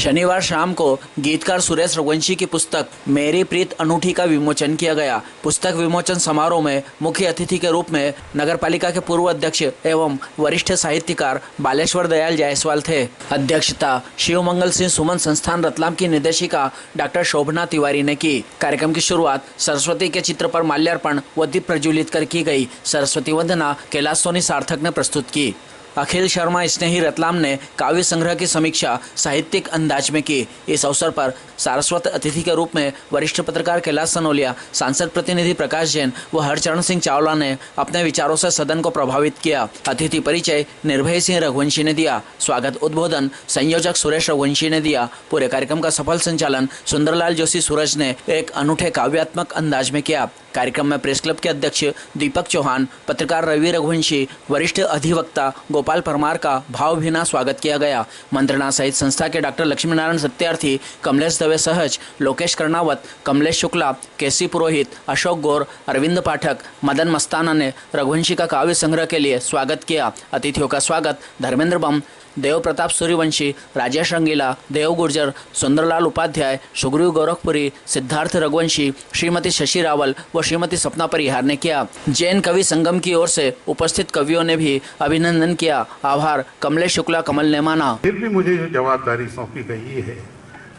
शनिवार शाम को गीतकार सुरेश रघुवंशी की पुस्तक मेरी प्रीत अनूठी का विमोचन किया गया। पुस्तक विमोचन समारोह में मुख्य अतिथि के रूप में नगरपालिका के पूर्व अध्यक्ष एवं वरिष्ठ साहित्यकार बालेश्वर दयाल जायसवाल थे। अध्यक्षता शिव मंगल सिंह सुमन संस्थान रतलाम की निदेशिका डॉक्टर शोभना तिवारी ने की। कार्यक्रम की शुरुआत सरस्वती के चित्र पर माल्यार्पण व दीप प्रज्वलित कर की गई। सरस्वती वंदना कैलाश सोनी सार्थक ने प्रस्तुत की। अखिल शर्मा स्नेही रतलाम ने काव्य संग्रह की समीक्षा साहित्यिक अंदाज में की। इस अवसर पर सारस्वत अतिथि के रूप में वरिष्ठ पत्रकार कैलाश सनोलिया, सांसद प्रतिनिधि प्रकाश जैन व हरचरण सिंह चावला ने अपने विचारों से सदन को प्रभावित किया। अतिथि परिचय निर्भय सिंह रघुवंशी ने दिया। स्वागत उद्बोधन संयोजक सुरेश रघुवंशी ने दिया। पूरे कार्यक्रम का सफल संचालन सुंदरलाल जोशी सूरज ने एक अनूठे काव्यात्मक अंदाज में किया। कार्यक्रम में प्रेस क्लब के अध्यक्ष दीपक चौहान, पत्रकार रवि रघुवंशी, वरिष्ठ अधिवक्ता गोपाल परमार का भावभीना स्वागत किया गया। मंत्रणा सहित संस्था के डॉक्टर लक्ष्मीनारायण सत्यार्थी, कमलेश दवे सहज, लोकेश कर्णावत, कमलेश शुक्ला, केसी पुरोहित, अशोक गौर, अरविंद पाठक, मदन मस्ताना ने रघुवंशी का काव्य संग्रह के लिए स्वागत किया। अतिथियों का स्वागत धर्मेंद्र बम, देव प्रताप सूर्यवंशी, राजेश रंगीला, देव गुर्जर, सुंदरलाल उपाध्याय, सुग्रीव गोरखपुरी, सिद्धार्थ रघुवंशी, श्रीमती शशि रावल व श्रीमती सपना परिहार ने किया। जैन कवि संगम की ओर से उपस्थित कवियों ने भी अभिनंदन किया। आभार कमलेश शुक्ला कमल ने माना। फिर भी मुझे जो जवाबदारी सौंपी गई है,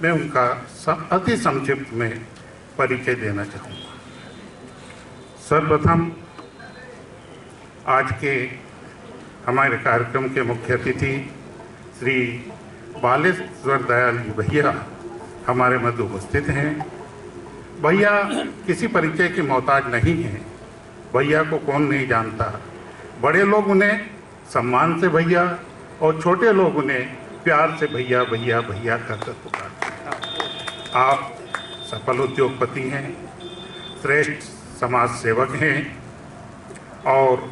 मैं उनका अति संक्षिप्त में परिचय देना चाहूँगा। सर्वप्रथम आज के हमारे कार्यक्रम के मुख्य अतिथि श्री बालेश्वर दयाल जी भैया हमारे मध्य उपस्थित हैं। भैया किसी परिचय के मोहताज नहीं हैं। भैया को कौन नहीं जानता। बड़े लोग उन्हें सम्मान से भैया और छोटे लोग उन्हें प्यार से भैया भैया भैया करते पुकारते। आप सफल उद्योगपति हैं, श्रेष्ठ समाज सेवक हैं और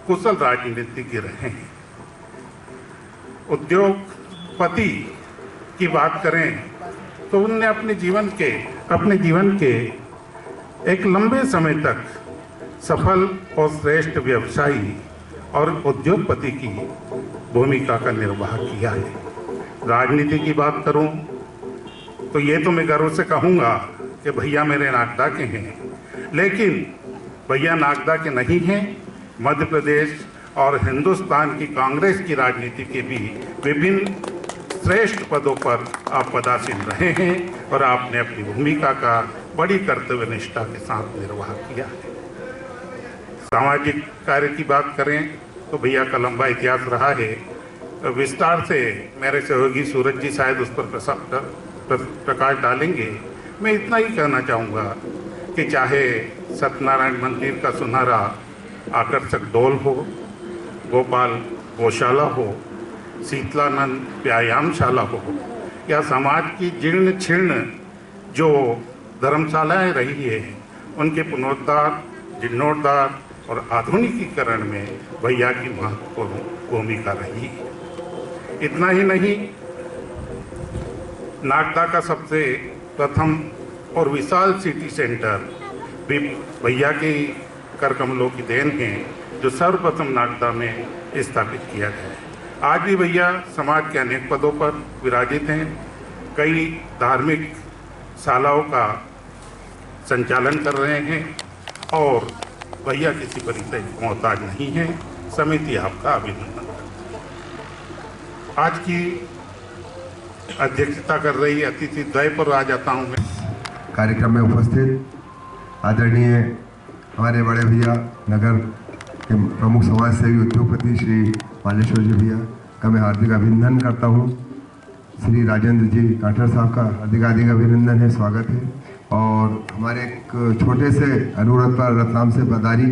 कुशल राजनीतिज्ञ रहे हैं। उद्योगपति की बात करें तो उनने अपने जीवन के एक लंबे समय तक सफल और श्रेष्ठ व्यवसायी और उद्योगपति की भूमिका का निर्वाह किया है। राजनीति की बात करूं तो ये तो मैं गर्व से कहूँगा कि भैया मेरे नागदा के हैं, लेकिन भैया नागदा के नहीं हैं। मध्य प्रदेश और हिंदुस्तान की कांग्रेस की राजनीति के भी विभिन्न श्रेष्ठ पदों पर आप पदासीन रहे हैं और आपने अपनी भूमिका का बड़ी कर्तव्य निष्ठा के साथ निर्वाह किया है। सामाजिक कार्य की बात करें तो भैया का लंबा इतिहास रहा है। विस्तार से मेरे सहयोगी सूरज जी शायद उस पर प्रकाश डालेंगे। मैं इतना ही कहना चाहूँगा कि चाहे सत्यनारायण मंदिर का सुनहरा आकर्षक डोल हो, गोपाल गौशाला हो, शीतलानंद व्यायामशाला हो, या समाज की जीर्ण क्षीर्ण जो धर्मशालाएं रही है उनके पुनरुद्धार, जीर्णोद्धार और आधुनिकीकरण में भैया की महत्वपूर्ण भूमिका रही है। इतना ही नहीं, नागदा का सबसे प्रथम और विशाल सिटी सेंटर भी भैया की कर कमलों की देन है, जो सर्वप्रथम नागदा में स्थापित किया गया है। आज भी भैया समाज के अनेक पदों पर विराजित हैं। कई धार्मिक शालाओं का संचालन कर रहे हैं और भैया किसी परिचय के मोहताज नहीं है। समिति आपका अभिनंदन। आज की अध्यक्षता कर रही अतिथि द्वय पर आ जाता हूँ मैं। कार्यक्रम में उपस्थित आदरणीय हमारे बड़े भैया नगर के प्रमुख समाज सेवी उद्योगपति श्री बालेश्वर जी भैया का मैं हार्दिक अभिनंदन करता हूँ। श्री राजेंद्र जी काठर साहब का हार्दिक अभिनंदन है, स्वागत है। और हमारे एक छोटे से अनुरोध पर रतलाम से पधारी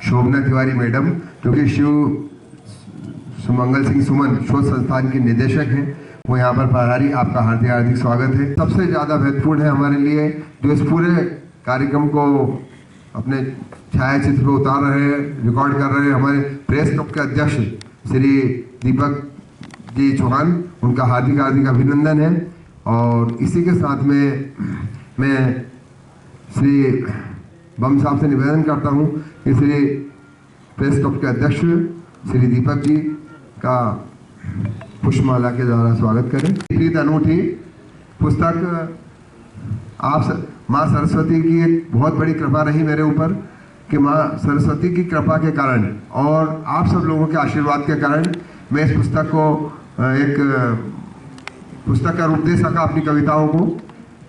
शोभना तिवारी मैडम, क्योंकि शिव मंगल सिंह सुमन शोध संस्थान की निदेशक हैं, वो यहाँ पर पधारी। आपका हार्दिक स्वागत है। सबसे ज़्यादा महत्वपूर्ण है हमारे लिए जो इस पूरे कार्यक्रम को अपने छायाचित्र पर उतार रहे हैं, रिकॉर्ड कर रहे हैं, हमारे प्रेस क्लब के अध्यक्ष श्री दीपक जी चौहान, उनका हार्दिक अभिनंदन है। और इसी के साथ में मैं श्री बम साहब से निवेदन करता हूं कि श्री प्रेस क्लब के अध्यक्ष श्री दीपक जी का पुष्पमाला के द्वारा स्वागत करें। प्रीत अनूठी पुस्तक माँ सरस्वती की एक बहुत बड़ी कृपा रही मेरे ऊपर कि माँ सरस्वती की कृपा के कारण और आप सब लोगों के आशीर्वाद के कारण मैं इस पुस्तक को एक पुस्तक का रूप दे सका अपनी कविताओं को।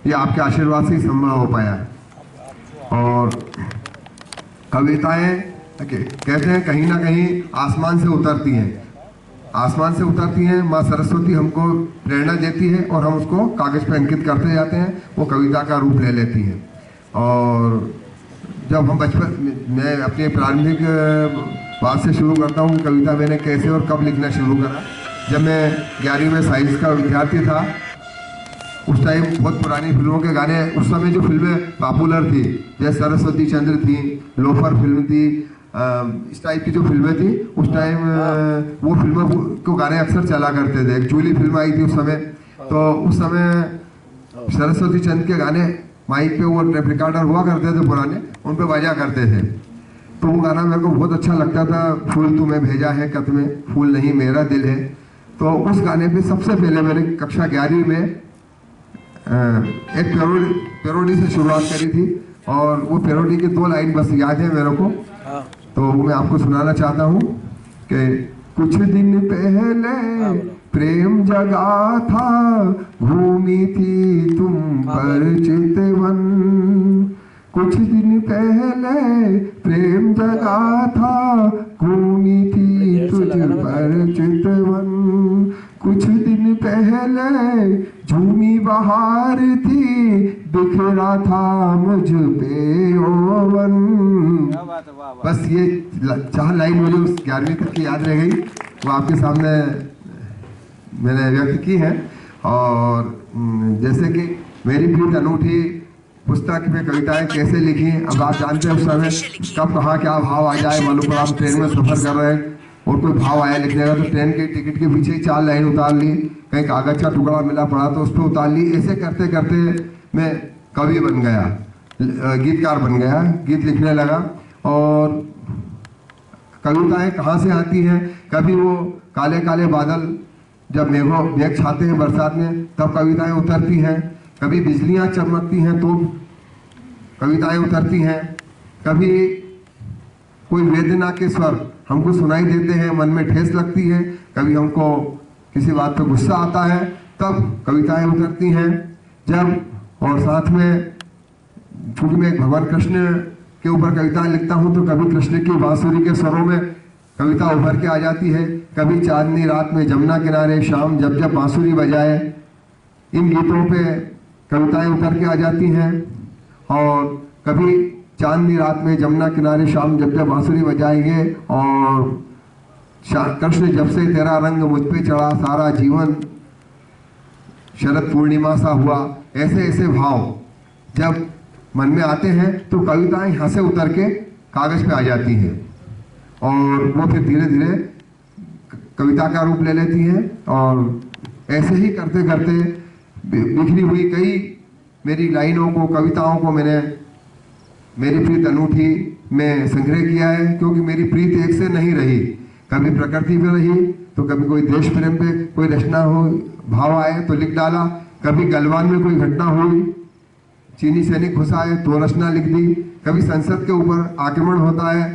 ये आपके आशीर्वाद से ही संभव हो पाया है। और कविताएं कहते हैं कहीं ना कहीं आसमान से उतरती हैं, आसमान से उतरती हैं। माँ सरस्वती हमको प्रेरणा देती है और हम उसको कागज़ पर अंकित करते जाते हैं, वो कविता का रूप ले लेती हैं। और जब हम मैं अपने प्रारंभिक बात से शुरू करता हूँ कि कविता मैंने कैसे और कब लिखना शुरू करा। जब मैं 11वीं में साइंस का विद्यार्थी था, उस टाइम बहुत पुरानी फिल्मों के गाने, उस समय जो फिल्में पॉपुलर थी जैसे सरस्वती चंद्र थी, लोफर फिल्म थी, इस टाइप की जो फिल्में थी उस टाइम वो फिल्मों को गाने अक्सर चला करते थे। एक जूली फिल्म आई थी उस समय, तो उस समय सरस्वती चंद्र के गाने माइक पे वो टेप रिकॉर्डर हुआ करते थे पुराने, उन पे बजा करते थे। तो वो गाना मेरे को बहुत अच्छा लगता था, फूल तुम्हें भेजा है कत में, फूल नहीं मेरा दिल है। तो उस गाने पे सबसे पहले मैंने कक्षा 11वीं में एक पैरोडी से शुरुआत करी थी और वो पैरोडी की 2 लाइन बस याद है मेरे को, तो मैं आपको सुनाना चाहता हूँ कि कुछ दिन पहले प्रेम जगा था, घूमी थी तुम पर चितवन। कुछ दिन पहले प्रेम जगा था, घूमी थी तुझ पर चितवन। कुछ दिन पहले झूमी बहार थी, बिखरा था मुझ पे ओवन। बस ये 4 लाइन मुझे उस 11वीं तक की याद रह गई, वो आपके सामने मैंने व्यक्त की है। और जैसे कि मेरी प्रीत अनूठी पुस्तक में कविताएं कैसे लिखी, अब आप जानते हैं उस समय कब कहाँ क्या भाव आ जाए। मालूम पड़ा हम ट्रेन में सफर कर रहे हैं और कोई भाव आया लिखने का, तो ट्रेन के टिकट के पीछे ही 4 लाइन उतार ली, कहीं कागज का टुकड़ा मिला पड़ा तो उस पर उतार ली। ऐसे करते करते मैं कवि बन गया, गीतकार बन गया, गीत लिखने लगा। और कविताएं कहाँ से आती हैं, कभी वो काले काले बादल जब मेघ छाते हैं बरसात में तब कविताएं उतरती हैं, कभी बिजलियां चमकती हैं तो कविताएं उतरती हैं, कभी कोई वेदना के स्वर हमको सुनाई देते हैं, मन में ठेस लगती है, कभी हमको किसी बात पे गुस्सा आता है तब कविताएं उतरती हैं। जब और साथ में चूंकि मैं भगवान कृष्ण के ऊपर कविताएं लिखता हूं तो कभी कृष्ण की बांसुरी के स्वरों में कविता उभर के आ जाती है, कभी चांदनी रात में जमुना किनारे शाम जब जब बांसुरी बजाए, इन गीतों पे कविताएं उतर के आ जाती हैं। और कभी चांदनी रात में जमुना किनारे शाम जब जब बांसुरी बजाएंगे और कृष्ण जब से तेरा रंग मुझ पे चढ़ा सारा जीवन शरद पूर्णिमा सा हुआ, ऐसे ऐसे भाव जब मन में आते हैं तो कविताएं यहाँ से उतर के कागज पे आ जाती हैं और वो फिर धीरे धीरे कविता का रूप ले लेती हैं। और ऐसे ही करते करते बिखरी हुई कई मेरी लाइनों को, कविताओं को मैंने मेरी प्रीत अनूठी में संग्रह किया है, क्योंकि मेरी प्रीत एक से नहीं रही, कभी प्रकृति पे रही तो कभी कोई देश प्रेम पे कोई रचना हो, भाव आए तो लिख डाला, कभी गलवान में कोई घटना हुई, चीनी सैनिक घुस आए तो रचना लिख दी, कभी संसद के ऊपर आक्रमण होता है,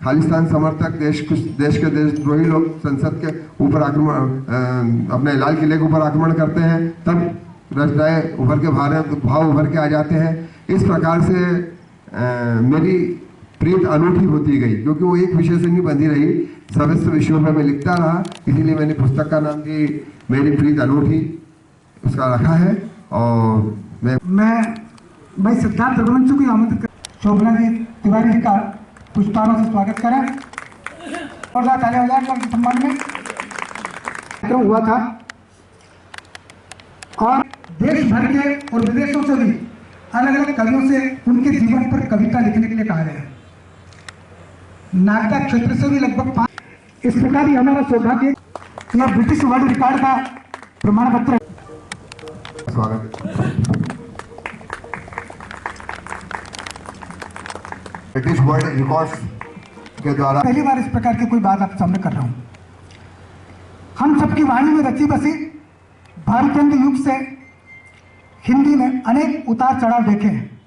खालिस्तान समर्थक देश के देशद्रोही लोग संसद के ऊपर आक्रमण, अपने लाल किले के ऊपर आक्रमण करते हैं, तब रचनाएं उभर के भाव उभर के आ जाते हैं। इस प्रकार से मेरी प्रीत अनूठी होती गई, क्योंकि वो एक विषय से नहीं बंधी रही, समस्त विषयों पर मैं लिखता रहा, इसीलिए मैंने पुस्तक का नाम भी मेरी प्रीत अनूठी उसका रखा है। और मैं भाई सिद्धार्थ रघुवंशी को आमंत्रित कर शोभना जी तिवारी जी का पुष्पारों से स्वागत करें और तालियां बजाएं उनके सम्मान में। कार्यक्रम हुआ था और देश भर के और विदेशों से भी अलग अलग कवियों से उनके जीवन पर कविता लिखने के लिए कहा गया है। नागदा क्षेत्र से भी लगभग 5। इस प्रकार ही हमारा सौभाग्य यह ब्रिटिश वर्ल्ड रिकॉर्ड का प्रमाण पत्र स्वागत। ब्रिटिश वर्ल्ड रिकॉर्ड्स के द्वारा पहली बार इस प्रकार की कोई बात आप सामने कर रहा हूं। हम सबकी वाणी में रची बसी भारतेंद्र युग से हिंदी ने अनेक उतार चढ़ाव देखे हैं।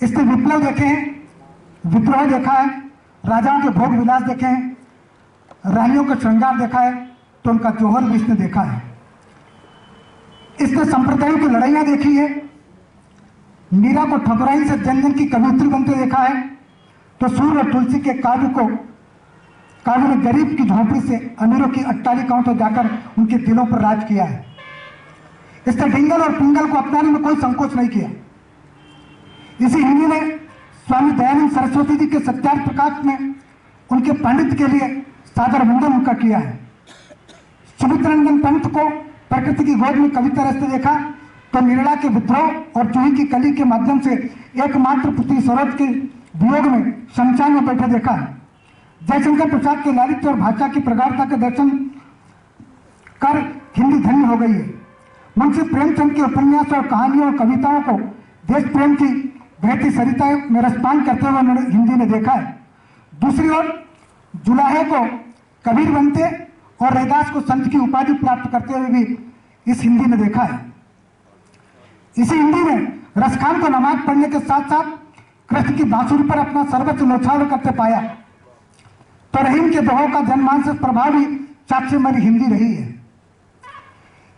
इसने विप्लव देखे हैं, विद्रोह देखा है, राजाओं के भोग विलास देखे हैं, रानियों का श्रृंगार देखा है, तो उनका जौहर भी इसने देखा है। इसने संप्रदायों की लड़ाइयां देखी है, मीरा को ठकुराइन से जन जन की कवियत्री बनते देखा है, तो सूर्य और तुलसी के काव्य ने गरीब की झोपड़ी से अमीरों की अट्टालिकाओं तक जाकर उनके दिलों पर राज किया है। इसने डिंगल और पिंगल को अपनाने में कोई संकोच नहीं किया। इसी हिंदी ने स्वामी दयानंद सरस्वती जी के सत्यार्थ प्रकाश में उनके पंडित के लिए सादर वंदन उनका किया है। सुमित्र रंजन पंत को प्रकृति की गोद में कविता रचते देखा, तो निर्णा के विद्रोह और जूही की कली के माध्यम से एकमात्र पुत्री सरोज के वियोग में शमशान में बैठे देखा है। जयशंकर प्रसाद के लालित्य और भाषा की प्रगाढ़ता के दर्शन कर हिंदी धन्य हो गई है। मुंशी प्रेमचंद के उपन्यास और कहानियों और कविताओं को देश प्रेम की बहती सरिता में रसपान करते हुए हिंदी ने देखा है। दूसरी ओर जुलाहे को कबीर बनते और रैदास को संत की उपाधि प्राप्त करते हुए भी इस हिंदी ने देखा है। इसी हिंदी ने रसखान को नमाज पढ़ने के साथ साथ कृष्ण की बांसुरी पर अपना सर्वस्व न्यौछावर करते पाया, तो रहीम के दोहों का जनमानस से प्रभावी साक्ष्य मेरी हिंदी रही है।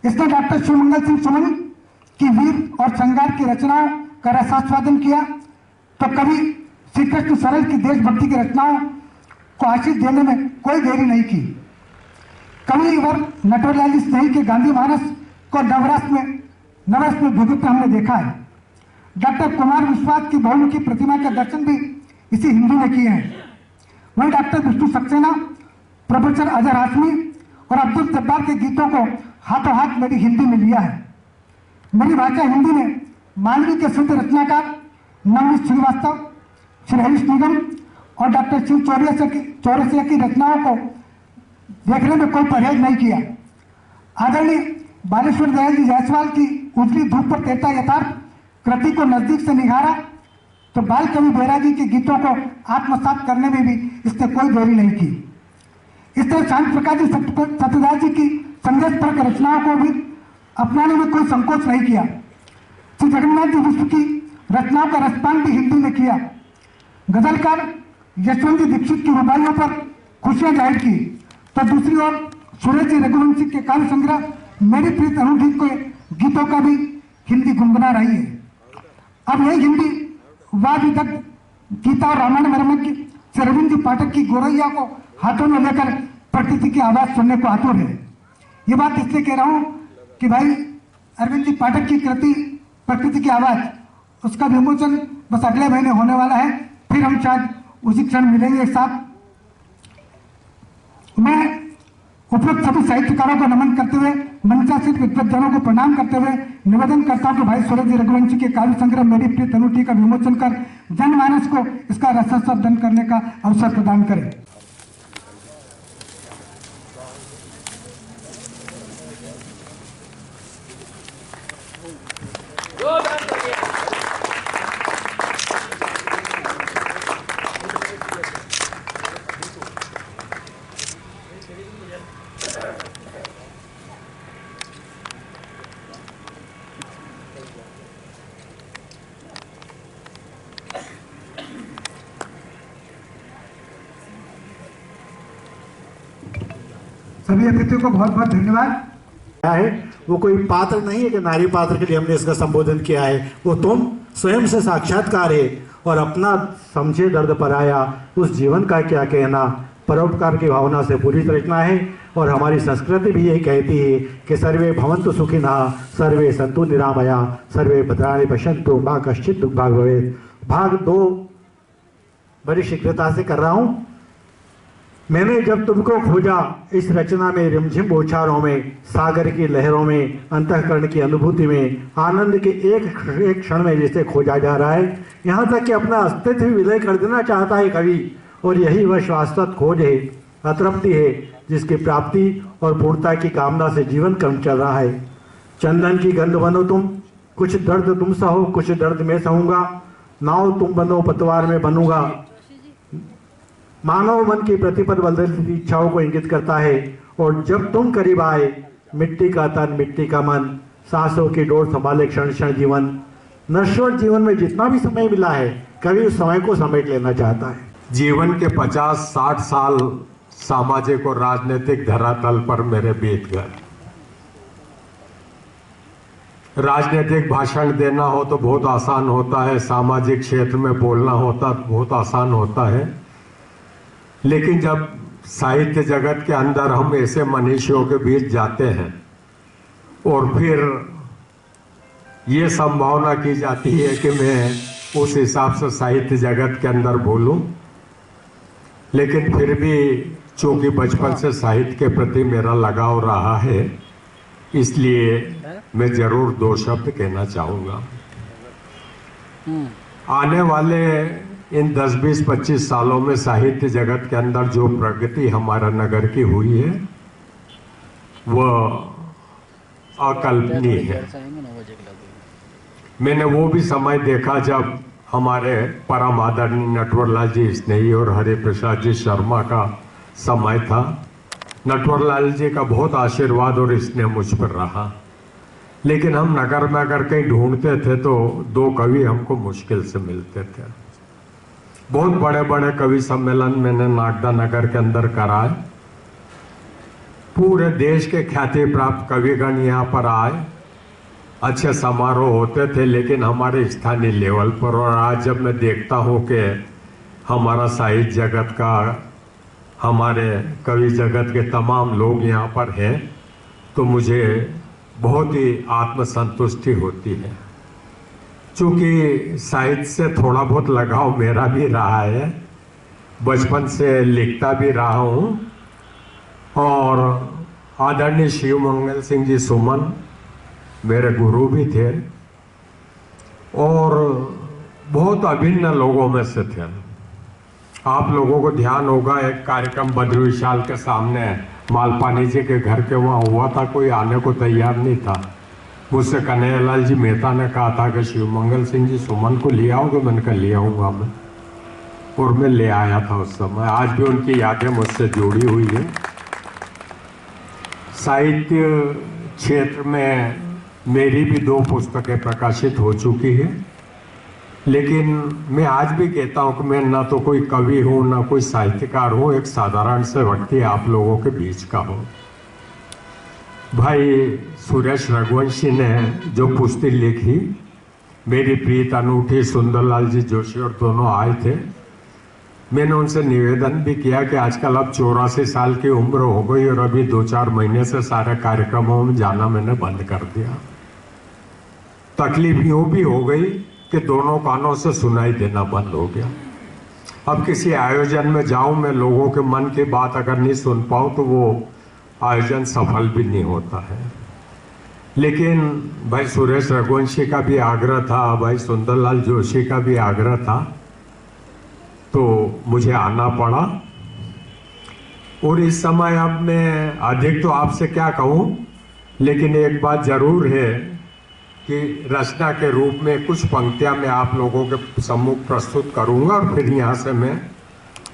इसने डॉक्टर शिवमंगल सिंह सुमन की वीर और श्रृंगार की रचनाओं का रसास्वादन किया, तो कवि श्री कृष्ण सरल की देशभक्ति की रचनाओं को आशीष देने में कोई देरी नहीं की। कवि वर नटवरलाल स्नेही के गांधी मानस को नवरस में भिगुते हमने देखा है। डॉक्टर कुमार विश्वास की बहुमुखी प्रतिमा के दर्शन भी इसी हिंदी ने किए हैं। वहीं डॉक्टर विष्णु सक्सेना, प्रोफेसर अजहर हाशमी और अब्दुल जब्बार के गीतों को हाथों हाथ मेरी हिंदी में लिया है। मेरी भाषा हिंदी ने मालवी के सिद्ध रचनाकार नवनीत श्रीवास्तव, श्री हरीश निगम और डॉक्टर शिव चौरसिया की रचनाओं को देखने में कोई परहेज नहीं किया। आदरणीय बालेश्वर दयाल जी जायसवाल की उजली धूप पर तैरता यथार्थ कृति को नजदीक से निहारा, तो बाल कवि बैरागी के गीतों को आत्मसात करने में भी इसने कोई देरी नहीं की। इस तरह श्याम प्रकाश जी सत्यदास जी की संदेशपरक रचनाओं को भी अपनाने में कोई संकोच नहीं किया। श्री जगन्नाथ जी विश्व की रचनाओं का रसपान भी हिंदी में किया। गजलकार यशवंत जी दीक्षित की रुबाइयों पर खुशियां जाहिर की, तो दूसरी ओर सुरेश जी रघुवंशी के काव्य संग्रह मेरी प्रीत अनूठी के गीतों का भी हिंदी गुनगुना रही है। अब यही हिंदी वाद विदग्ध गीता और रामायण मरम्मत की श्री अरविंद जी पाठक की गोरैया को हाथों में लेकर प्रकृति की आवाज सुनने को आतुर है। ये बात इसलिए कह रहा हूँ कि भाई अरविंद जी पाठक की कृति प्रकृति की आवाज, उसका विमोचन बस अगले महीने होने वाला है, फिर हम शायद उसी क्षण मिलेंगे एक साथ। मैं उपरोक्त सभी साहित्यकारों को नमन करते हुए, मंचासीन विद्वज्जनों को प्रणाम करते हुए निवेदन करता हूं कि भाई सूरज जी रघुवंशी के काव्य संग्रह मेरी प्रीत अनूठी का विमोचन कर जनमानस को इसका रसास्वादन करने का अवसर प्रदान करें। सभी अतिथियों को बहुत बहुत धन्यवाद। क्या है वो कोई पात्र नहीं है कि नारी पात्र के लिए हमने इसका संबोधन किया है, वो तुम स्वयं से साक्षात्कार है और अपना समझे दर्द पराया उस जीवन का क्या कहना, परोपकार की भावना से पूरी रचना है। और हमारी संस्कृति भी यही कहती है कि सर्वे भवन्तु सुखिनः, सर्वे सन्तु निरामया, सर्वे भद्राणि पश्यन्तु मा कश्चित् दुर्भाग् भवेत्। भाग 2 बड़ी शीघ्रता से कर रहा हूँ। मैंने जब तुमको खोजा इस रचना में रिमझिम बौछारों में, सागर की लहरों में, अंतःकरण की अनुभूति में, आनंद के एक क्षण में जिसे खोजा जा रहा है, यहाँ तक कि अपना अस्तित्व विलय कर देना चाहता है कवि। और यही वह शाश्वत खोज है, अतृप्ति है, जिसकी प्राप्ति और पूर्णता की कामना से जीवन क्रम चल रहा है। चंदन की गंध बनो तुम, कुछ दर्द तुम सहो, कुछ दर्द मैं सहूँगा, नाव तुम बनो पतवार में बनूंगा। मानव मन की प्रतिपद बदलती इच्छाओं को इंगित करता है और जब तुम करीब आए, मिट्टी का तन मिट्टी का मन, सांसों की डोर संभाले क्षण क्षण जीवन। नश्वर जीवन में जितना भी समय मिला है, कभी उस समय को समेट लेना चाहता है। जीवन के 50-60 साल सामाजिक और राजनीतिक धरातल पर मेरे बीत गए। राजनीतिक भाषण देना हो तो बहुत आसान होता है, सामाजिक क्षेत्र में बोलना होता तो बहुत आसान होता है, लेकिन जब साहित्य जगत के अंदर हम ऐसे मनीषियों के बीच जाते हैं और फिर ये संभावना की जाती है कि मैं उस हिसाब से साहित्य जगत के अंदर बोलूं, लेकिन फिर भी चूंकि बचपन से साहित्य के प्रति मेरा लगाव रहा है, इसलिए मैं जरूर 2 शब्द कहना चाहूँगा। आने वाले इन 10, 20, 25 सालों में साहित्य जगत के अंदर जो प्रगति हमारा नगर की हुई है वह अकल्पनीय है। मैंने वो भी समय देखा जब हमारे परम आदरणीय नटवरलाल जी स्नेही और हरि प्रसाद जी शर्मा का समय था। नटवरलाल जी का बहुत आशीर्वाद और स्नेह मुझ पर रहा, लेकिन हम नगर में अगर कहीं ढूंढते थे तो 2 कवि हमको मुश्किल से मिलते थे। बहुत बड़े बड़े कवि सम्मेलन मैंने नागदा नगर के अंदर कराए, पूरे देश के ख्याति प्राप्त कविगण यहाँ पर आए, अच्छे समारोह होते थे, लेकिन हमारे स्थानीय लेवल पर। और आज जब मैं देखता हूँ कि हमारा साहित्य जगत का, हमारे कवि जगत के तमाम लोग यहाँ पर हैं, तो मुझे बहुत ही आत्मसंतुष्टि होती है। चूँकि साहित्य से थोड़ा बहुत लगाव मेरा भी रहा है, बचपन से लिखता भी रहा हूँ, और आदरणीय शिव मंगल सिंह जी सुमन मेरे गुरु भी थे और बहुत अभिन्न लोगों में से थे। आप लोगों को ध्यान होगा, एक कार्यक्रम बद्री विशाल के सामने मालपानी जी के घर के वहाँ हुआ था, कोई आने को तैयार नहीं था। मुझसे कन्हैयालाल जी मेहता ने कहा था कि शिव मंगल सिंह जी सुमन को ले आओगे, मैंने कहा ले आऊँगा मैं, और मैं ले आया था उस समय। आज भी उनकी यादें मुझसे जुड़ी हुई है। साहित्य क्षेत्र में मेरी भी 2 पुस्तकें प्रकाशित हो चुकी है, लेकिन मैं आज भी कहता हूँ कि मैं ना तो कोई कवि हूँ ना कोई साहित्यकार हूँ, एक साधारण से व्यक्ति आप लोगों के बीच का हूँ। भाई सुरेश रघुवंशी ने जो पुस्तक लिखी, मेरी प्रीत अनूठी, सुंदरलाल जी जोशी और दोनों आए थे। मैंने उनसे निवेदन भी किया कि आजकल अब 84 साल की उम्र हो गई और अभी 2-4 महीने से सारे कार्यक्रमों में जाना मैंने बंद कर दिया। तकलीफ यूँ भी हो गई कि दोनों कानों से सुनाई देना बंद हो गया। अब किसी आयोजन में जाऊं, मैं लोगों के मन की बात अगर नहीं सुन पाऊं तो वो आयोजन सफल भी नहीं होता है। लेकिन भाई सुरेश रघुवंशी का भी आग्रह था, भाई सुंदरलाल जोशी का भी आग्रह था, तो मुझे आना पड़ा। और इस समय अब मैं अधिक तो आपसे क्या कहूँ, लेकिन एक बात जरूर है कि रचना के रूप में कुछ पंक्तियाँ मैं आप लोगों के सम्मुख प्रस्तुत करूँगा और फिर यहाँ से मैं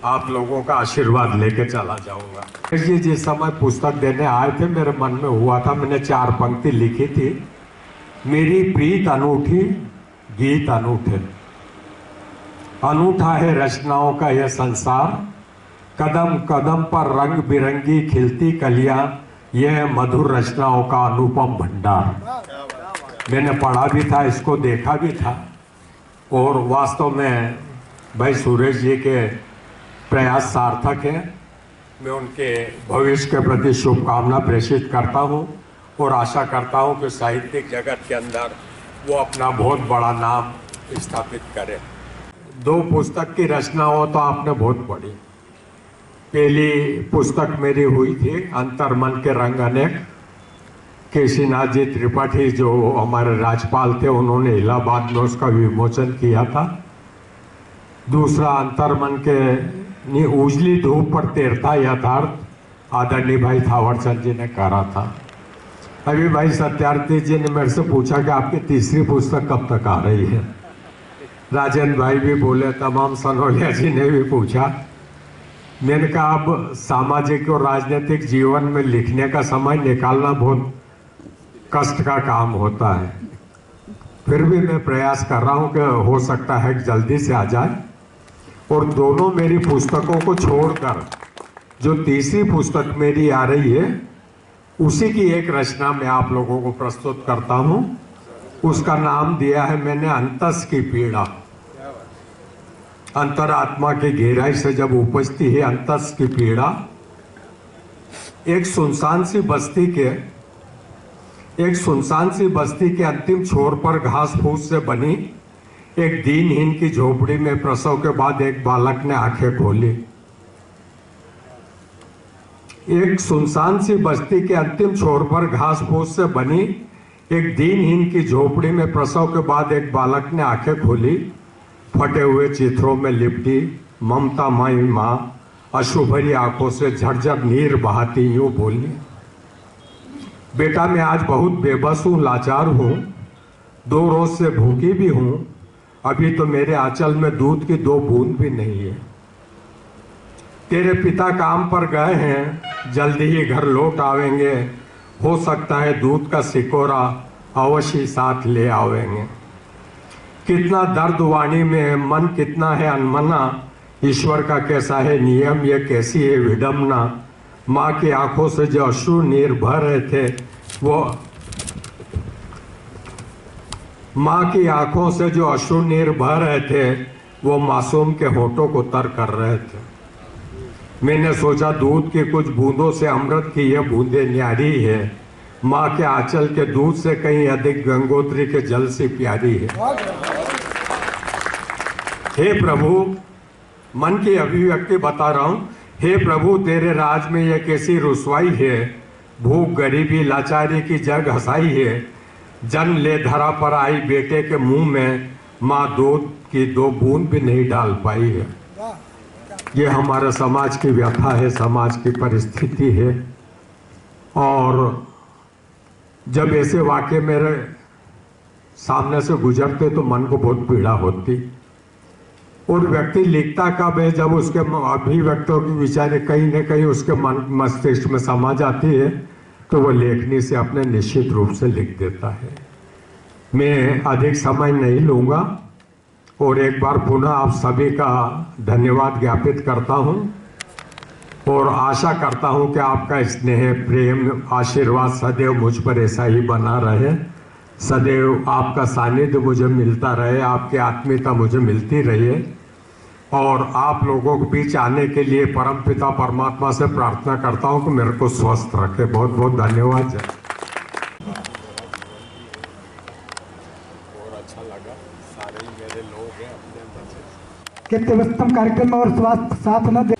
आप लोगों का आशीर्वाद लेके चला जाऊँगा। जी जिस समय पुस्तक देने आए थे, मेरे मन में हुआ था, मैंने 4 पंक्ति लिखी थी। मेरी प्रीत अनूठी, गीत अनूठे, अनूठा है रचनाओं का यह संसार, कदम कदम पर रंग बिरंगी खिलती कलियां, यह मधुर रचनाओं का अनुपम भंडार। मैंने पढ़ा भी था, इसको देखा भी था, और वास्तव में भाई सुरेश जी के प्रयास सार्थक हैं। मैं उनके भविष्य के प्रति शुभकामना प्रेषित करता हूं और आशा करता हूं कि साहित्यिक जगत के अंदर वो अपना बहुत बड़ा नाम स्थापित करें। 2 पुस्तक की रचना हो तो आपने बहुत पढ़ी। पहली पुस्तक मेरी हुई थी अंतर्मन के रंग अनेक, केशीनाथ जी त्रिपाठी जो हमारे राज्यपाल थे, उन्होंने इलाहाबाद में उसका विमोचन किया था। दूसरा अंतर्मन के उजली धूप पर तैरता यथार्थ, आदरणीय भाई थावरचंद जी ने करा था। अभी भाई सत्यार्थी जी ने मेरे से पूछा कि आपकी तीसरी पुस्तक कब तक आ रही है। राजेंद्र भाई भी बोले, तमाम सनोलिया जी ने भी पूछा। मैंने कहा अब सामाजिक और राजनीतिक जीवन में लिखने का समय निकालना बहुत कष्ट का काम होता है, फिर भी मैं प्रयास कर रहा हूँ कि हो सकता है कि जल्दी से आ जाए। और दोनों मेरी पुस्तकों को छोड़कर जो तीसरी पुस्तक मेरी आ रही है उसी की एक रचना मैं आप लोगों को प्रस्तुत करता हूँ। उसका नाम दिया है मैंने अंतस की पीड़ा। अंतरात्मा की गहराई से जब उपजती है अंतस की पीड़ा। एक सुनसान सी बस्ती के अंतिम छोर पर घास फूस से बनी एक दीनहीन की झोपड़ी में प्रसव के बाद एक बालक ने आंखें खोली। एक सुनसान सी बस्ती के अंतिम छोर पर घास फूस से बनी एक दीनहीन की झोपड़ी में प्रसव के बाद एक बालक ने आंखें खोली। फटे हुए चित्रों में लिपटी ममतामयी माँ अश्रुभरी आंखों से झरझर नीर बहाती यूं बोली, बेटा मैं आज बहुत बेबस हूँ, लाचार हूँ, 2 रोज से भूखी भी हूँ, अभी तो मेरे आंचल में दूध की 2 बूंद भी नहीं है। तेरे पिता काम पर गए हैं, जल्दी ही घर लौट आवेंगे, हो सकता है दूध का सिकोरा अवश्य साथ ले आवेंगे। कितना दर्द वाणी में है, मन कितना है अनमना, ईश्वर का कैसा है नियम, ये कैसी है विडम्बना। माँ की आंखों से जो अश्रु नीर बह रहे थे वो मासूम के होठों को तर कर रहे थे। मैंने सोचा दूध की कुछ बूंदों से अमृत की यह बूंदे न्यारी है, माँ के आंचल के दूध से कहीं अधिक गंगोत्री के जल से प्यारी है। हे प्रभु, मन की अभिव्यक्ति बता रहा हूँ। हे प्रभु तेरे राज में यह कैसी रुसवाई है, भूख गरीबी लाचारी की जग हंसाई है। जन्म ले धरा पर आई बेटे के मुंह में माँ दूध की 2 बूंद भी नहीं डाल पाई है। ये हमारे समाज की व्यथा है, समाज की परिस्थिति है। और जब ऐसे वाक्य मेरे सामने से गुजरते तो मन को बहुत पीड़ा होती। और व्यक्ति लिखता कब है, जब उसके अभिव्यक्तियों की विचारें कहीं न कहीं उसके मन मस्तिष्क में समा जाती है तो वो लेखनी से अपने निश्चित रूप से लिख देता है। मैं अधिक समय नहीं लूँगा और एक बार पुनः आप सभी का धन्यवाद ज्ञापित करता हूँ और आशा करता हूँ कि आपका स्नेह प्रेम आशीर्वाद सदैव मुझ पर ऐसा ही बना रहे। सदैव आपका सानिध्य मुझे मिलता रहे, आपकी आत्मीयता मुझे मिलती रहे। और आप लोगों के बीच आने के लिए परमपिता परमात्मा से प्रार्थना करता हूँ कि मेरे को स्वस्थ रखे। बहुत बहुत धन्यवाद। अच्छा लगा, सारे ही मेरे लोग हैं अपने अंदर से। कितने व्यस्तम कार्यक्रम में और स्वास्थ्य साथ न दे।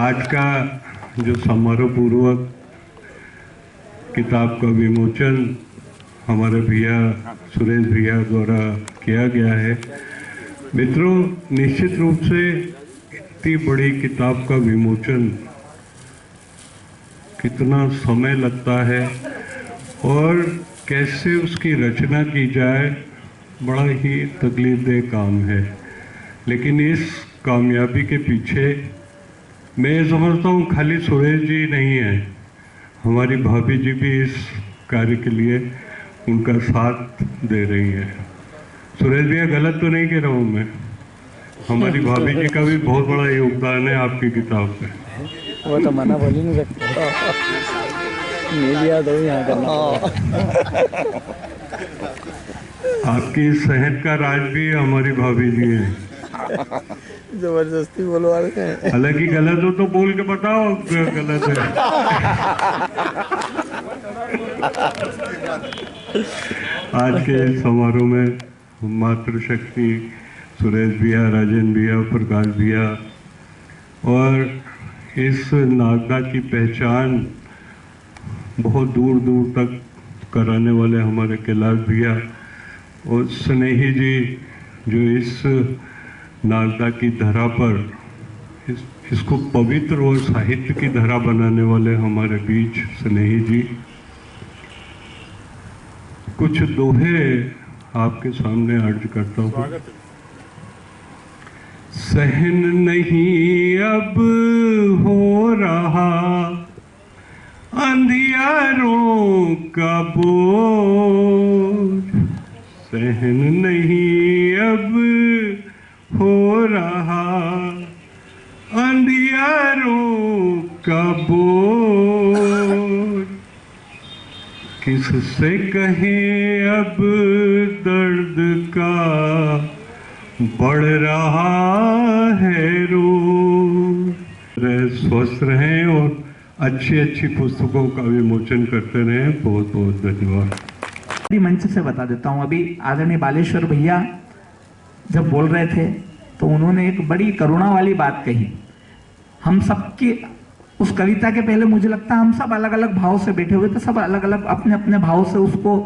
आज का जो समारोह पूर्वक किताब का विमोचन हमारे भैया सुरेश भैया द्वारा किया गया है। मित्रों, निश्चित रूप से इतनी बड़ी किताब का विमोचन कितना समय लगता है और कैसे उसकी रचना की जाए, बड़ा ही तकलीफदेह काम है। लेकिन इस कामयाबी के पीछे मैं समझता हूँ खाली सुरेश जी नहीं है, हमारी भाभी जी भी इस कार्य के लिए उनका साथ दे रही है। सुरेश भैया गलत तो नहीं कह रहा हूँ मैं, हमारी भाभी जी का भी बहुत बड़ा योगदान है आपकी किताब में। वो तो मना बोल ही नहीं सकते, मीडिया तो यहाँ करना। आपकी सेहत का राज भी हमारी भाभी जी है। जबरदस्ती बोलवा रहे हैं। हालांकि गलत हो तो बोल के बताओ गलत है। आज के समारोह में मातृशक्ति सुरेश भैया, राजेंद्र भैया, प्रकाश भैया और इस नागदा की पहचान बहुत दूर दूर तक कराने वाले हमारे कैलाश भैया और स्नेही जी जो इस नागदा की धरा पर इसको पवित्र और साहित्य की धरा बनाने वाले हमारे बीच स्नेही जी, कुछ दोहे आपके सामने अर्ज करता हूँ। सहन नहीं अब हो रहा अंधियारों का बोझ, सहन नहीं अब हो रहा अंधियारों का बोझ, किससे कहें अब दर्द का बढ़ रहा है रोज। स्वस्थ रहें और अच्छी अच्छी पुस्तकों का विमोचन करते रहें। बहुत बहुत धन्यवाद। मंच से बता देता हूँ, अभी आदरणीय बालेश्वर भैया जब बोल रहे थे तो उन्होंने एक बड़ी करुणा वाली बात कही। हम सबकी उस कविता के पहले मुझे लगता है हम सब अलग अलग भाव से बैठे हुए थे, सब अलग अलग अपने अपने भाव से उसको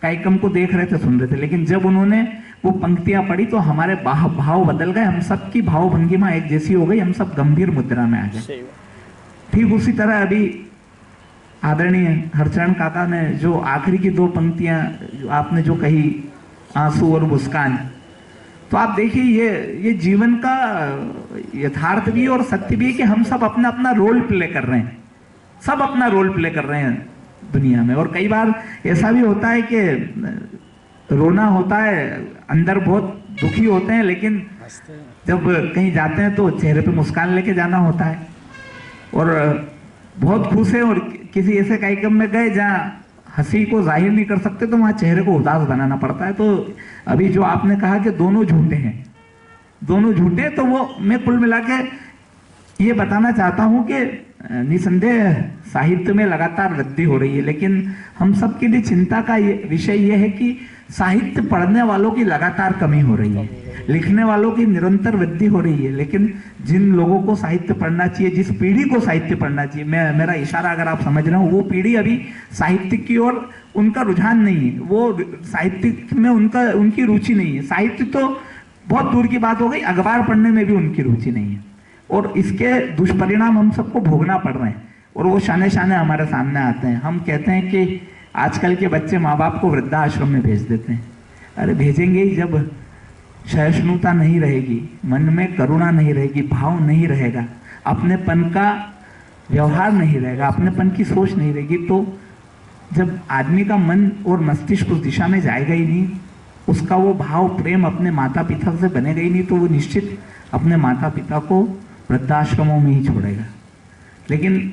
कार्यक्रम को देख रहे थे, सुन रहे थे, लेकिन जब उन्होंने वो पंक्तियां पढ़ी तो हमारे भाव बदल गए, हम सबकी भाव भंगिमा एक जैसी हो गई, हम सब गंभीर मुद्रा में आ गए। ठीक उसी तरह अभी आदरणीय हरचरण काका ने जो आखिरी की दो पंक्तियां आपने जो कही, आंसू और मुस्कान, तो आप देखिए ये जीवन का यथार्थ भी है और सत्य भी है कि हम सब अपना अपना रोल प्ले कर रहे हैं, सब अपना रोल प्ले कर रहे हैं दुनिया में। और कई बार ऐसा भी होता है कि रोना होता है, अंदर बहुत दुखी होते हैं, लेकिन जब कहीं जाते हैं तो चेहरे पे मुस्कान लेके जाना होता है। और बहुत खुश है और किसी ऐसे कार्यक्रम में गए जहाँ हंसी को जाहिर नहीं कर सकते तो वहाँ चेहरे को उदास बनाना पड़ता है। तो अभी जो आपने कहा कि दोनों झूठे हैं, दोनों झूठे, तो वो मैं कुल मिला के ये बताना चाहता हूँ कि निसंदेह साहित्य में लगातार वृद्धि हो रही है, लेकिन हम सब के लिए चिंता का विषय ये है कि साहित्य पढ़ने वालों की लगातार कमी हो रही है, लिखने वालों की निरंतर वृद्धि हो रही है, लेकिन जिन लोगों को साहित्य पढ़ना चाहिए, जिस पीढ़ी को साहित्य पढ़ना चाहिए, मेरा इशारा अगर आप समझ रहे हो, वो पीढ़ी अभी साहित्य की ओर उनका रुझान नहीं है, वो साहित्य में उनकी रुचि नहीं है। साहित्य तो बहुत दूर की बात हो गई, अखबार पढ़ने में भी उनकी रुचि नहीं है, और इसके दुष्परिणाम हम सबको भोगना पड़ रहे हैं और वो शाने शाने हमारे सामने आते हैं। हम कहते हैं कि आजकल के बच्चे माँ बाप को वृद्धाश्रम में भेज देते हैं। अरे भेजेंगे ही जब सहिष्णुता नहीं रहेगी, मन में करुणा नहीं रहेगी, भाव नहीं रहेगा, अपनेपन का व्यवहार नहीं रहेगा, अपनेपन की सोच नहीं रहेगी, तो जब आदमी का मन और मस्तिष्क उस दिशा में जाएगा ही नहीं, उसका वो भाव प्रेम अपने माता पिता से बनेगा ही नहीं, तो वो निश्चित अपने माता पिता को वृद्धाश्रमों में ही छोड़ेगा। लेकिन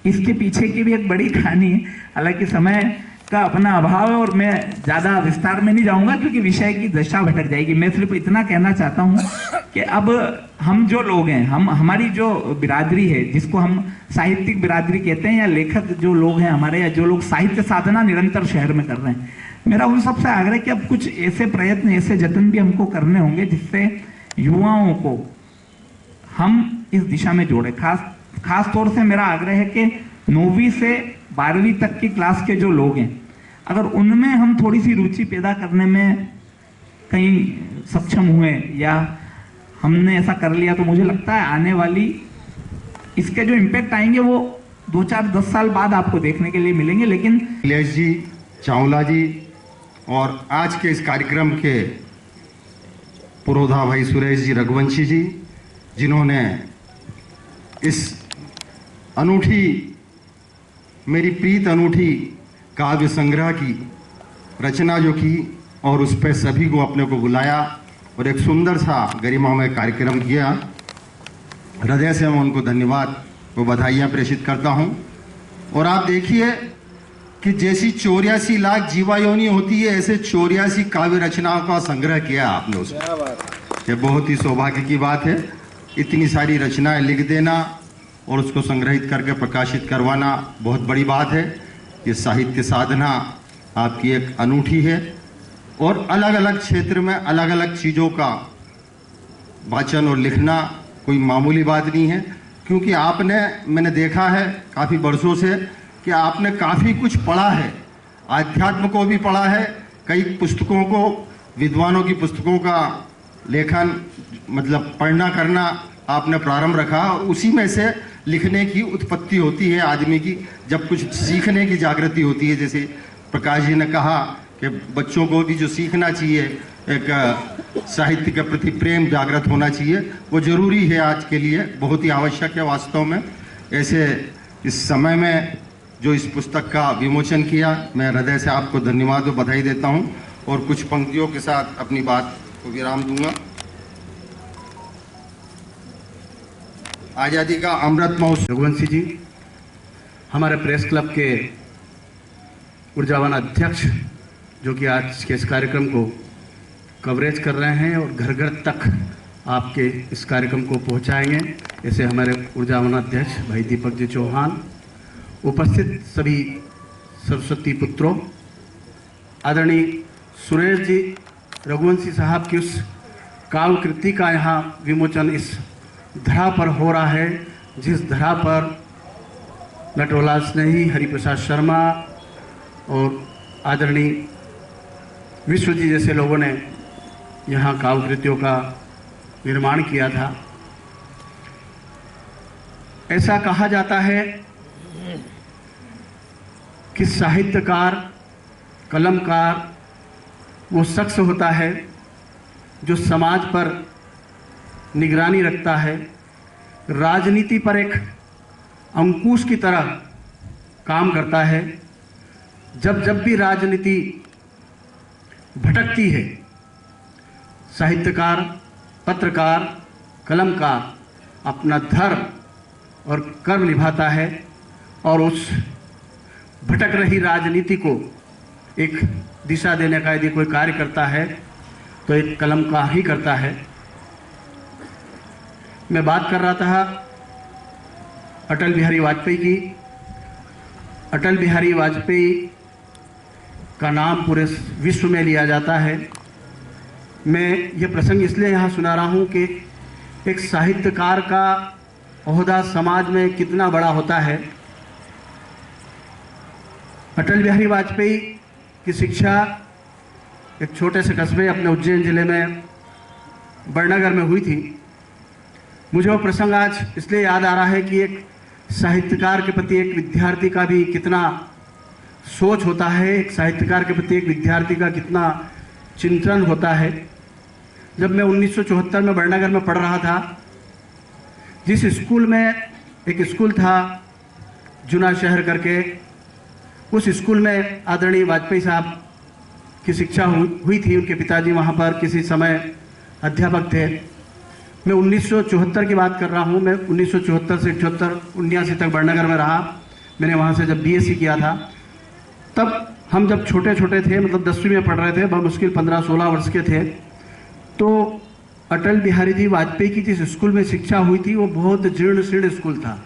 इसके पीछे की भी एक बड़ी कहानी है, हालांकि समय का अपना अभाव है और मैं ज़्यादा विस्तार में नहीं जाऊंगा क्योंकि विषय की दशा भटक जाएगी। मैं सिर्फ इतना कहना चाहता हूँ कि अब हम जो लोग हैं, हमारी जो बिरादरी है, जिसको हम साहित्यिक बिरादरी कहते हैं, या लेखक जो लोग हैं हमारे, या जो लोग साहित्य साधना निरंतर शहर में कर रहे हैं, मेरा उन सबसे आग्रह कि अब कुछ ऐसे प्रयत्न, ऐसे जतन भी हमको करने होंगे जिससे युवाओं को हम इस दिशा में जोड़े। खास तौर से मेरा आग्रह है कि 9वीं से 12वीं तक की क्लास के जो लोग हैं, अगर उनमें हम थोड़ी सी रुचि पैदा करने में कहीं सक्षम हुए या हमने ऐसा कर लिया, तो मुझे लगता है आने वाली इसके जो इम्पैक्ट आएंगे वो 2-4-10 साल बाद आपको देखने के लिए मिलेंगे। लेकिन नीलेश जी, चावला जी और आज के इस कार्यक्रम के पुरोधा भाई सुरेश जी, रघुवंशी जी, जिन्होंने इस अनूठी, मेरी प्रीत अनूठी काव्य संग्रह की रचना जो की और उस पर सभी को अपने को बुलाया और एक सुंदर सा गरिमामय कार्यक्रम किया, हृदय से मैं उनको धन्यवाद व बधाइयाँ प्रेषित करता हूँ। और आप देखिए कि जैसी 84 लाख जीवायोनी होती है, ऐसे 84 काव्य रचनाओं का संग्रह किया आपने उसमें। ये बहुत ही सौभाग्य की बात है, इतनी सारी रचनाएं लिख देना और उसको संग्रहित करके प्रकाशित करवाना बहुत बड़ी बात है। ये साहित्य साधना आपकी एक अनूठी है और अलग अलग क्षेत्र में अलग अलग चीज़ों का वाचन और लिखना कोई मामूली बात नहीं है, क्योंकि मैंने देखा है काफ़ी वर्षों से कि आपने काफ़ी कुछ पढ़ा है, आध्यात्म को भी पढ़ा है, कई पुस्तकों को, विद्वानों की पुस्तकों का लेखन मतलब पढ़ना करना आपने प्रारंभ रखा और उसी में से लिखने की उत्पत्ति होती है आदमी की, जब कुछ सीखने की जागृति होती है। जैसे प्रकाश जी ने कहा कि बच्चों को भी जो सीखना चाहिए, एक साहित्य के प्रति प्रेम जागृत होना चाहिए, वो ज़रूरी है, आज के लिए बहुत ही आवश्यक है वास्तव में। ऐसे इस समय में जो इस पुस्तक का विमोचन किया, मैं हृदय से आपको धन्यवाद और बधाई देता हूं और कुछ पंक्तियों के साथ अपनी बात को विराम दूंगा। आज़ादी का अमृत महोत्सव। रघुवंशी जी हमारे प्रेस क्लब के ऊर्जावान अध्यक्ष, जो कि आज के इस कार्यक्रम को कवरेज कर रहे हैं और घर घर तक आपके इस कार्यक्रम को पहुंचाएंगे, ऐसे हमारे ऊर्जावान अध्यक्ष भाई दीपक जी चौहान, उपस्थित सभी सरस्वती पुत्रों, आदरणीय सुरेश जी रघुवंशी साहब की उस काव्य कृति का यहाँ विमोचन इस धरा पर हो रहा है, जिस धरा पर नटवरलाल स्नेही, हरिप्रसाद शर्मा और आदरणीय विश्व जी जैसे लोगों ने यहाँ काव्य कृतियों का निर्माण किया था। ऐसा कहा जाता है कि साहित्यकार, कलमकार वो शख्स होता है जो समाज पर निगरानी रखता है, राजनीति पर एक अंकुश की तरह काम करता है। जब जब भी राजनीति भटकती है, साहित्यकार, पत्रकार, कलमकार अपना धर्म और कर्म निभाता है और उस भटक रही राजनीति को एक दिशा देने का यदि कोई कार्य करता है तो एक कलमकार ही करता है। मैं बात कर रहा था अटल बिहारी वाजपेयी की। अटल बिहारी वाजपेयी का नाम पूरे विश्व में लिया जाता है। मैं ये प्रसंग इसलिए यहाँ सुना रहा हूँ कि एक साहित्यकार का ओहदा समाज में कितना बड़ा होता है। अटल बिहारी वाजपेयी की शिक्षा एक छोटे से कस्बे अपने उज्जैन जिले में बड़नगर में हुई थी। मुझे वो प्रसंग आज इसलिए याद आ रहा है कि एक साहित्यकार के प्रति एक विद्यार्थी का भी कितना सोच होता है, एक साहित्यकार के प्रति एक विद्यार्थी का कितना चिंतन होता है। जब मैं 1974 में बड़नगर में पढ़ रहा था, जिस स्कूल में एक स्कूल था जुना शहर करके, उस स्कूल में आदरणीय वाजपेयी साहब की शिक्षा हुई थी। उनके पिताजी वहाँ पर किसी समय अध्यापक थे। मैं 1974 की बात कर रहा हूँ। मैं 1974 से 79 तक बड़नगर में रहा। मैंने वहाँ से जब बीएससी किया था, तब हम जब छोटे छोटे थे, मतलब 10वीं में पढ़ रहे थे, बहुत मुश्किल 15-16 वर्ष के थे, तो अटल बिहारी जी वाजपेयी की जिस स्कूल में शिक्षा हुई थी वो बहुत जीर्ण शीर्ण स्कूल था।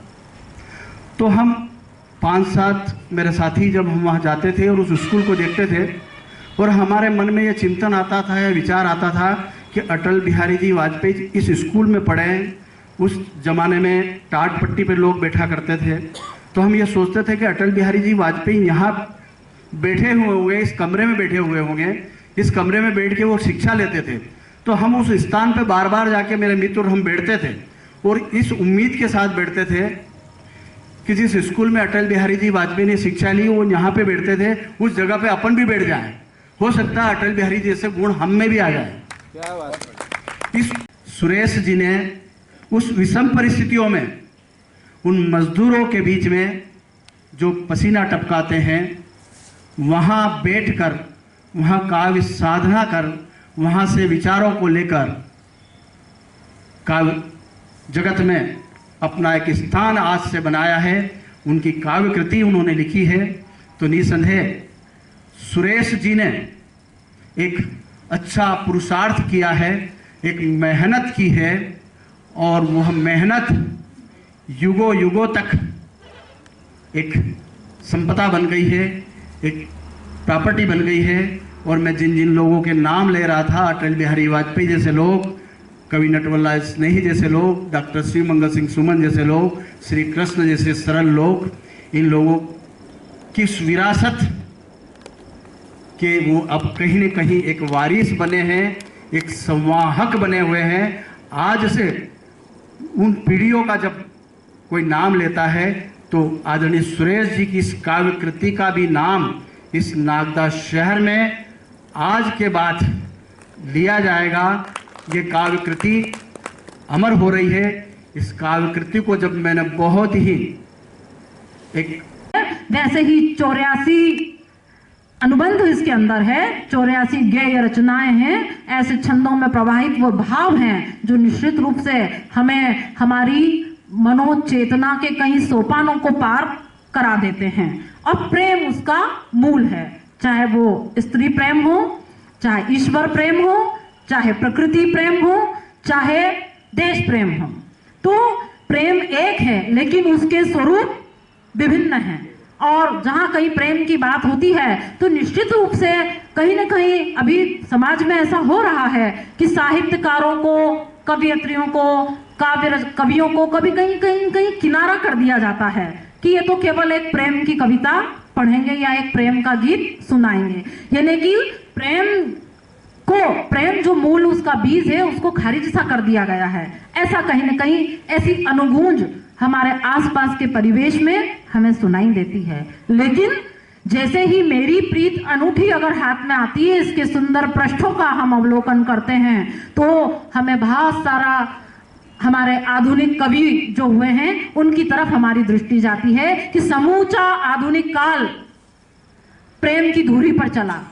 तो हम 5-7 मेरे साथी जब हम वहाँ जाते थे और उस स्कूल को देखते थे, और हमारे मन में ये चिंतन आता था, यह विचार आता था कि अटल बिहारी जी वाजपेयी इस स्कूल में पढ़े। उस ज़माने में टाट पट्टी पर लोग बैठा करते थे, तो हम ये सोचते थे कि अटल बिहारी जी वाजपेयी यहाँ बैठे हुए होंगे, इस कमरे में बैठे हुए होंगे, इस कमरे में बैठ के वो शिक्षा लेते थे। तो हम उस स्थान पर बार बार जाके मेरे मित्र और हम बैठते थे और इस उम्मीद के साथ बैठते थे कि जिस स्कूल में अटल बिहारी जी वाजपेयी ने शिक्षा ली, वो यहाँ पे बैठते थे, उस जगह पे अपन भी बैठ जाएं। हो सकता है अटल बिहारी जी जैसे गुण हम में भी आ जाए। क्या बात है। इस सुरेश जी ने उस विषम परिस्थितियों में उन मजदूरों के बीच में जो पसीना टपकाते हैं, वहाँ बैठकर, वहाँ काव्य साधना कर, वहाँ से विचारों को लेकर काव्य जगत में अपना एक स्थान आज से बनाया है। उनकी काव्य कृति उन्होंने लिखी है। तो निसंदेह सुरेश जी ने एक अच्छा पुरुषार्थ किया है, एक मेहनत की है, और वह मेहनत युगों युगों तक एक संपदा बन गई है, एक प्रॉपर्टी बन गई है। और मैं जिन जिन लोगों के नाम ले रहा था, अटल बिहारी वाजपेयी जैसे लोग, कवि नटवरलाल स्नेही जैसे लोग, डॉक्टर श्री मंगल सिंह सुमन जैसे लोग, श्री कृष्ण जैसे सरल लोग, इन लोगों की विरासत के वो अब कहीं न कहीं एक वारिस बने हैं, एक संवाहक बने हुए हैं। आज से उन पीढ़ियों का जब कोई नाम लेता है तो आदरणीय सुरेश जी की इस काव्य कृति का भी नाम इस नागदा शहर में आज के बाद लिया जाएगा। ये काव्य कृति अमर हो रही है। इस काव्य कृति को जब मैंने बहुत ही एक वैसे ही 84 अनुबंध इसके अंदर है, 84 गेय रचनाएं हैं, ऐसे छंदों में प्रवाहित वो भाव हैं जो निश्चित रूप से हमें हमारी मनोचेतना के कई सोपानों को पार करा देते हैं। और प्रेम उसका मूल है, चाहे वो स्त्री प्रेम हो, चाहे ईश्वर प्रेम हो, चाहे प्रकृति प्रेम हो, चाहे देश प्रेम हो। तो प्रेम एक है लेकिन उसके स्वरूप विभिन्न हैं। और जहां कहीं प्रेम की बात होती है तो निश्चित रूप से कहीं ना कहीं अभी समाज में ऐसा हो रहा है कि साहित्यकारों को, कवियत्रियों को, कवियों को कभी कहीं किनारा कर दिया जाता है कि ये तो केवल एक प्रेम की कविता पढ़ेंगे या एक प्रेम का गीत सुनाएंगे। यानी कि प्रेम जो मूल उसका बीज है उसको खारिज सा कर दिया गया है। ऐसा कहीं ना कहीं ऐसी अनुगूंज हमारे आसपास के परिवेश में हमें सुनाई देती है। लेकिन जैसे ही मेरी प्रीत अनूठी अगर हाथ में आती है, इसके सुंदर पृष्ठों का हम अवलोकन करते हैं तो हमें बहुत सारा हमारे आधुनिक कवि जो हुए हैं उनकी तरफ हमारी दृष्टि जाती है कि समूचा आधुनिक काल प्रेम की धुरी पर चला।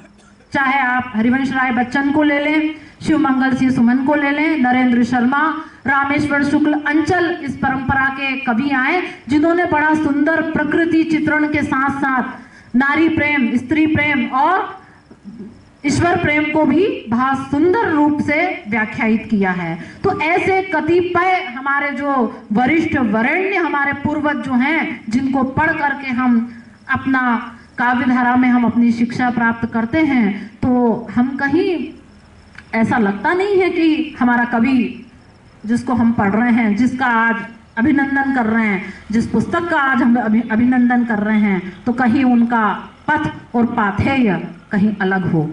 चाहे आप हरिवंश राय बच्चन को ले लें, शिव मंगल सिंह सुमन को ले लें, नरेंद्र शर्मा, रामेश्वर शुक्ल, अंचल, इस परंपरा के कवि आए जिन्होंने बड़ा सुंदर प्रकृति चित्रण के साथ साथ नारी प्रेम, स्त्री प्रेम और ईश्वर प्रेम को भी बहुत सुंदर रूप से व्याख्यायित किया है। तो ऐसे कतिपय हमारे जो वरिष्ठ वरेण्य हमारे पूर्वज जो हैं जिनको पढ़ करके हम अपना काव्य धारा में हम अपनी शिक्षा प्राप्त करते हैं तो हम कहीं ऐसा लगता नहीं है कि हमारा कवि जिसको हम पढ़ रहे हैं, जिसका आज अभिनंदन कर रहे हैं, जिस पुस्तक का आज हम अभिनंदन कर रहे हैं, तो कहीं उनका पथ और पाथेय कहीं अलग हो।